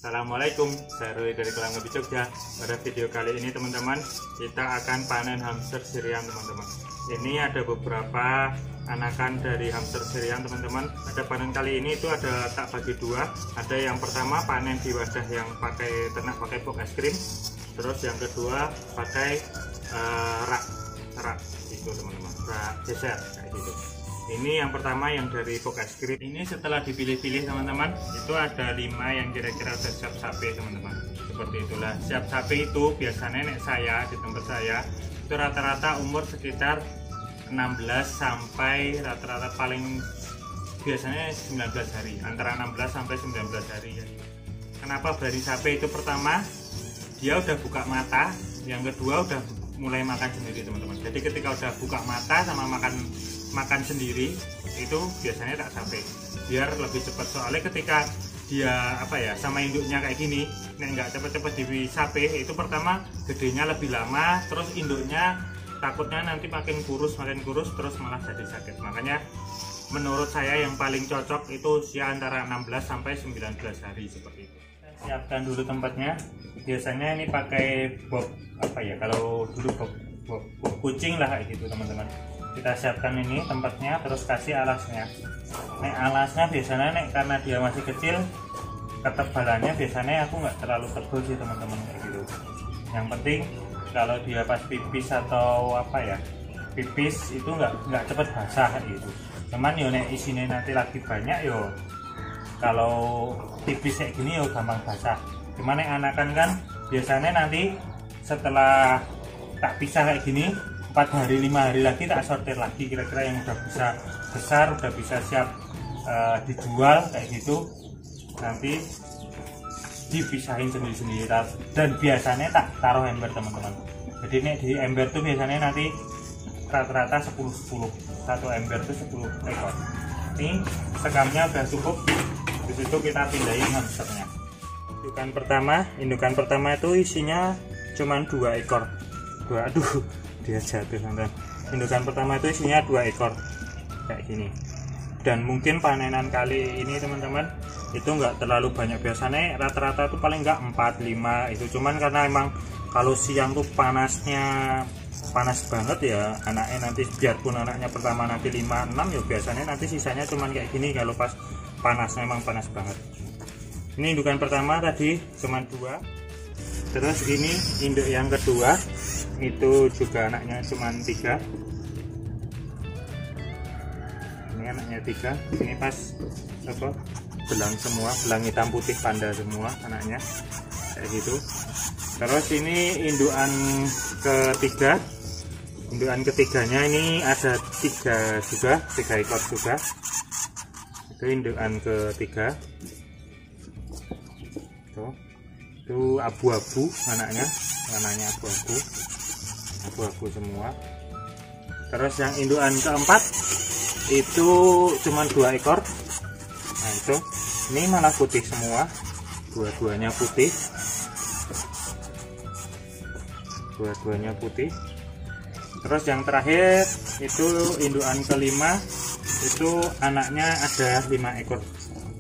Assalamualaikum, saya Roy dari Kelang Lebih Jogja. Pada video kali ini teman-teman, kita akan panen hamster Syrian teman-teman. Ini ada beberapa anakan dari hamster Syrian teman-teman. Pada panen kali ini itu ada tak bagi dua. Ada yang pertama panen di wadah yang pakai ternak pakai box es krim. Terus yang kedua pakai rak itu teman-teman, rak geser kayak gitu. Ini yang pertama yang dari box es krim. Ini setelah dipilih-pilih teman-teman, itu ada 5 yang kira-kira udah siap sapi teman-teman. Seperti itulah. Siap sapi itu biasanya nek saya di tempat saya itu rata-rata umur sekitar 16 sampai rata-rata paling biasanya 19 hari, antara 16 sampai 19 hari ya. Kenapa berani sapi itu? Pertama, dia udah buka mata, yang kedua udah mulai makan sendiri teman-teman. Jadi ketika udah buka mata sama makan sendiri itu biasanya tak sampai, biar lebih cepat. Soalnya ketika dia sama induknya kayak gini, nek nggak cepet-cepet disape itu pertama gedenya lebih lama, terus induknya takutnya nanti makin kurus terus malah jadi sakit. Makanya menurut saya yang paling cocok itu usia antara 16 sampai 19 hari seperti itu. Siapkan dulu tempatnya. Biasanya ini pakai box kalau dulu box kucing lah kayak gitu teman-teman. Kita siapkan ini tempatnya, terus kasih alasnya. Alasnya biasanya karena dia masih kecil, ketebalannya biasanya aku nggak terlalu tebal sih teman-teman kayak gitu. Yang penting kalau dia pas pipis atau pipis itu nggak cepet basah gitu. Cuman yo nek isinya nanti lagi banyak yo, kalau pipis kayak gini yo gampang basah. Cuman anakan kan biasanya nanti setelah tak pisah kayak gini 4 hari 5 hari lagi tak sortir lagi, kira-kira yang udah bisa besar, udah bisa siap dijual kayak gitu, nanti dipisahin sendiri-sendiri. Dan biasanya tak taruh ember teman-teman. Jadi nih di ember tuh biasanya nanti rata-rata 10 satu ember tuh 10 ekor. Ini sekamnya udah cukup, disitu kita pindahin hamsternya. Indukan pertama itu isinya cuman 2 ekor. Aduh, dia jatuh teman-teman. Indukan pertama itu isinya 2 ekor kayak gini. Dan mungkin panenan kali ini teman-teman itu nggak terlalu banyak, biasanya rata-rata tuh paling nggak 4-5 itu. Cuman karena emang kalau siang tuh panas banget ya, anaknya nanti biarpun anaknya pertama nanti 5-6 ya biasanya nanti sisanya cuman kayak gini kalau pas panasnya, emang panas banget. Ini indukan pertama tadi cuman 2. Terus ini induk yang kedua itu juga anaknya cuman 3. Ini anaknya 3. Ini pas belang semua, belang hitam putih panda semua anaknya kayak gitu. Terus ini indukan ketiga. Indukan ketiganya ini ada 3 ekor juga. Itu indukan ketiga. Itu abu-abu anaknya abu-abu semua. Terus yang indukan keempat itu cuma 2 ekor. Nah itu, ini malah putih semua, dua-duanya putih. Terus yang terakhir itu indukan kelima, itu anaknya ada 5 ekor.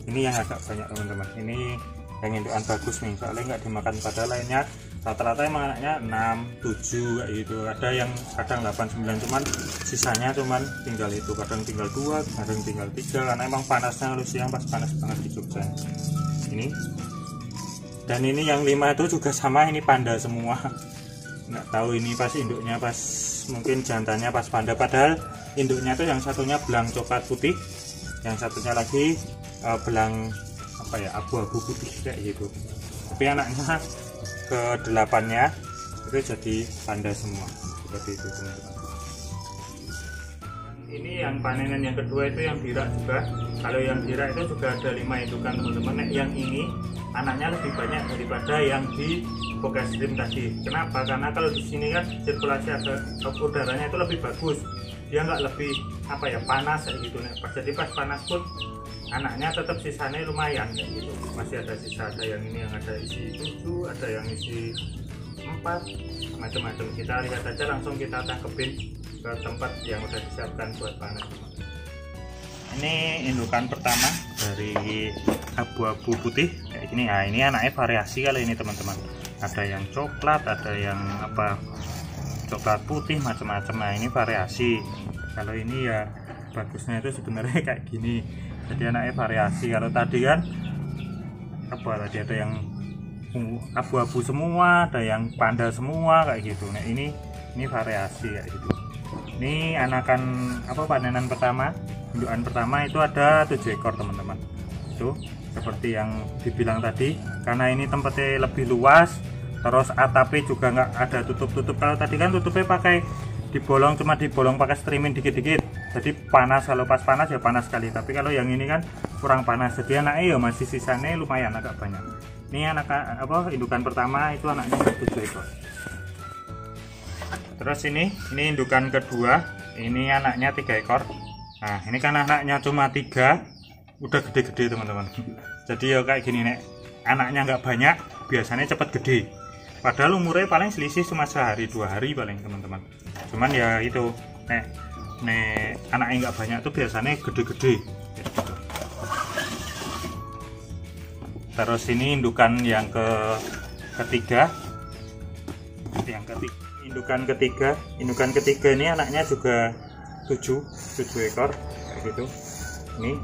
Ini yang agak banyak teman-teman. Ini yang indukan bagus nih, soalnya nggak dimakan pada lainnya. Rata-rata emang anaknya 6, 7 kayak gitu. Ada yang kadang 8, 9, cuman sisanya cuman tinggal itu. Kadang tinggal 2, kadang tinggal 3, karena emang panasnya lu siang pas panas banget di Jogja. Ini. Dan ini yang 5 itu juga sama, ini panda semua. Nggak tahu ini pas induknya pas mungkin jantannya pas panda, padahal induknya tuh yang satunya belang coklat putih, yang satunya lagi belang abu-abu putih kayak gitu. Tapi anaknya ke-8-nya itu jadi panda semua seperti itu teman-teman. Ini yang panenan yang kedua itu yang birak juga. Kalau yang birak itu juga ada 5 indukan teman-teman. Yang ini anaknya lebih banyak daripada yang di box es krim tadi. Kenapa? Karena kalau di sini kan sirkulasi udaranya itu lebih bagus. Dia nggak lebih panas kayak gitu. Jadi pas panas pun anaknya tetap sisanya lumayan kayak gitu. Masih ada sisa, ada yang ini yang ada isi 7, ada yang isi 4, macam-macam. Kita lihat aja, langsung kita tangkepin ke tempat yang udah disiapkan buat panen. Ini indukan pertama dari abu-abu putih kayak gini. Nah, ini anaknya variasi kali ini teman-teman. Ada yang coklat, ada yang apa, coklat putih, macam-macam. Nah, ini variasi. Kalau ini ya bagusnya itu sebenarnya kayak gini. Jadi anaknya variasi. Kalau tadi kan apa, tadi ada yang abu-abu semua, ada yang panda semua kayak gitu. Nah, ini variasi kayak gitu. Ini anakan apa, panenan pertama, indukan pertama itu ada 7 ekor teman-teman. Itu seperti yang dibilang tadi, karena ini tempatnya lebih luas, terus atapnya juga nggak ada tutup-tutup. Kalau tadi kan tutupnya pakai dibolong, cuma dibolong pakai streaming dikit-dikit, jadi panas. Kalau pas panas ya panas sekali, tapi kalau yang ini kan kurang panas, jadi anaknya ya masih sisanya lumayan agak banyak. Ini anak apa, indukan pertama itu anaknya 7 ekor. Terus ini indukan kedua, ini anaknya 3 ekor. Nah, ini kan anaknya cuma 3, udah gede-gede teman-teman. Jadi ya kayak gini, nek anaknya nggak banyak biasanya cepet gede, padahal umurnya paling selisih cuma sehari 2 hari paling teman-teman. Cuman ya itu, nek anaknya nggak banyak tuh biasanya gede-gede. Terus ini indukan yang ketiga, indukan ketiga ini anaknya juga 7 ekor kayak gitu. Ini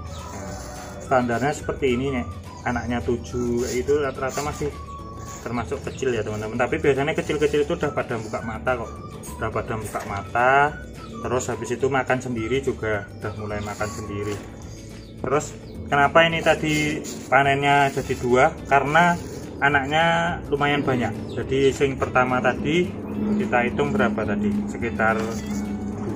standarnya seperti ini nih, anaknya 7 itu rata-rata masih termasuk kecil ya teman-teman, tapi biasanya kecil-kecil itu udah pada buka mata kok, udah pada buka mata. Terus habis itu makan sendiri juga, udah mulai makan sendiri. Terus kenapa ini tadi panennya jadi 2, karena anaknya lumayan banyak. Jadi yang pertama tadi kita hitung berapa tadi, sekitar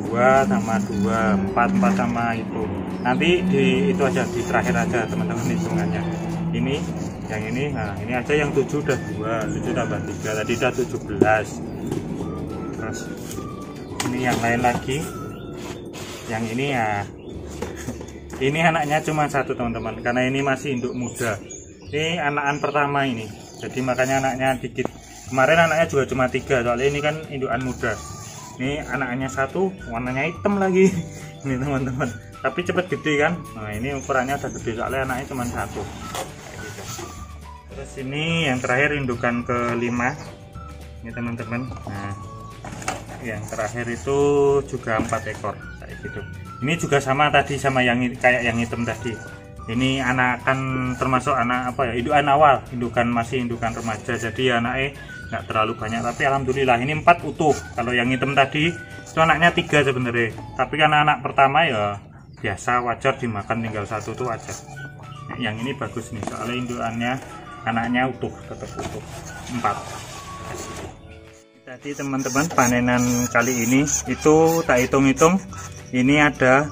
2 sama 2, 4 sama itu. Nanti itu aja di terakhir aja teman-teman hitungannya. Ini yang ini, nah ini aja yang 7 udah 2, 7 tambah 3 tadi udah 17. Terus ini yang lain lagi, yang ini ya ini anaknya cuma 1 teman-teman, karena ini masih induk muda. Ini anakan pertama ini, jadi makanya anaknya dikit. Kemarin anaknya juga cuma 3, soalnya ini kan indukan muda. Ini anaknya 1, warnanya hitam lagi ini teman-teman, tapi cepet gede kan. Nah, ini ukurannya udah gede soalnya anaknya cuma 1 kayak gitu. Terus ini yang terakhir indukan kelima ini teman-teman. Nah, yang terakhir itu juga 4 ekor kayak gitu. Ini juga sama tadi, sama yang kayak yang hitam tadi. Ini anakan termasuk anak apa ya, indukan awal, masih indukan remaja, jadi anaknya nggak terlalu banyak, tapi alhamdulillah ini 4 utuh. Kalau yang hitam tadi itu anaknya 3 sebenarnya, tapi karena anak pertama ya biasa, wajar dimakan, tinggal 1 tuh aja. Yang ini bagus nih, soalnya indukannya anaknya utuh, tetap utuh 4. Tadi teman-teman panenan kali ini itu tak hitung-hitung ini ada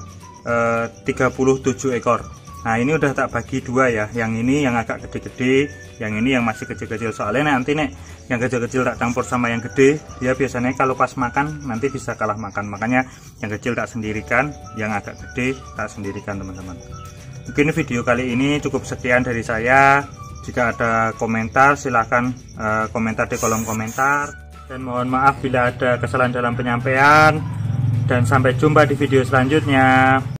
37 ekor. Nah, ini udah tak bagi 2 ya, yang ini yang agak gede-gede, yang ini yang masih kecil-kecil. Soalnya nanti nek yang kecil-kecil tak campur sama yang gede, dia biasanya kalau pas makan nanti bisa kalah makan. Makanya yang kecil tak sendirikan, yang agak gede tak sendirikan teman-teman. Mungkin video kali ini cukup sekian dari saya. Jika ada komentar silahkan komentar di kolom komentar, dan mohon maaf bila ada kesalahan dalam penyampaian, dan sampai jumpa di video selanjutnya.